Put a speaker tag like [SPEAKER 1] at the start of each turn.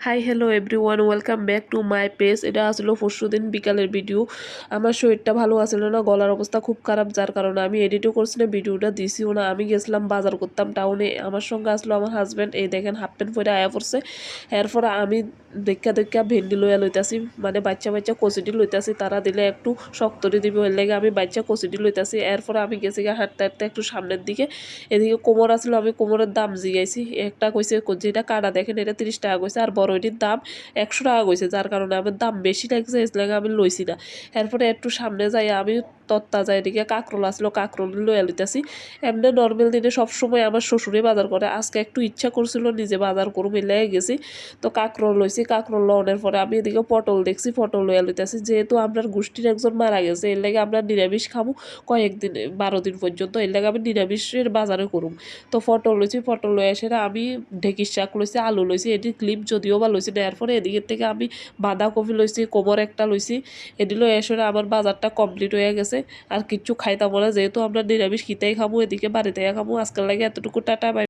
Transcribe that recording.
[SPEAKER 1] Hi hello everyone, welcome back to my page. এটা আসলে পরশুদিন বিকালের ভিডিও। আমার শরীরটা ভালো আছিল না, গলার অবস্থা খুব খারাপ, যার কারণে আমি এডিটও করছি না, ভিডিওটা দিছিও না। আমি গেছিলাম বাজার করতাম টাউনে, আমার সঙ্গে আসলো আমার হাজব্যান্ড। এই দেখেন হাফ প্যান্ট পরে আয়া পড়ছে। এরপরে আমি দেখা দেখা ভেন্ডি লইয়া লইতাছি, মানে বাচ্চা বাচ্চা কচিটি লইতাছি, তারা দিলে একটু শক্তরি দিবে, ওই লেগে আমি বাচ্চা কচিটি লইতাছি। এরপরে আমি গেছি গিয়ে হাঁটতে হাঁটতে একটু সামনের দিকে, এদিকে কোমর আসলো, আমি কোমরের দাম জিগাইছি। একটা কইছে যেটা কাটা দেখেন এটা 30 টাকা কইছে, আর বড়ইটির দাম 100 টাকা কইছে, যার কারণে আমার দাম বেশি লাগছে, এর লাগে আমি লইছি না। এরপরে একটু সামনে যাই আমি তত্তা যায় এদিকে কাঁকরোল আসলো, কাঁকরোল লইয়া লইতাছি। এমনি নর্মাল দিনে সবসময় আমার শ্বশুরে বাজার করে, আজকে একটু ইচ্ছা করছিল নিজে বাজার করুম, এলে গেছি। তো কাঁকরোল লইছি, কাঁকরোল লওয়ানোর পরে আমি এদিকে পটল দেখছি, পটল লইয়া লইতাছি। যেহেতু আপনার গোষ্ঠীর একজন মারা গেছে, এর লাগে আমরা নিরামিষ খামু কয়েকদিন, 12 দিন পর্যন্ত, এর লাগে আমি নিরামিষের বাজারে করুম। তো পটল লইছি, পটল লয়ে এসে আমি ঢেঁকির শাক লইছি, আলু লইছি, এটি ক্লিপ যদিও বা লইছি না। এরপরে এদিকের থেকে আমি বাঁধাকপি লইছি, কোমর একটা লইছি। এটি লয়ে এসে আমার বাজারটা কমপ্লিট হয়ে গেছে। আর কিচ্ছু খাইতাম না, যেহেতু আমরা নিরামিষ খিতেই খামু, এদিকে বাড়িতে খামু। আজকাল লাগে এতটুকু, টাটা বাই।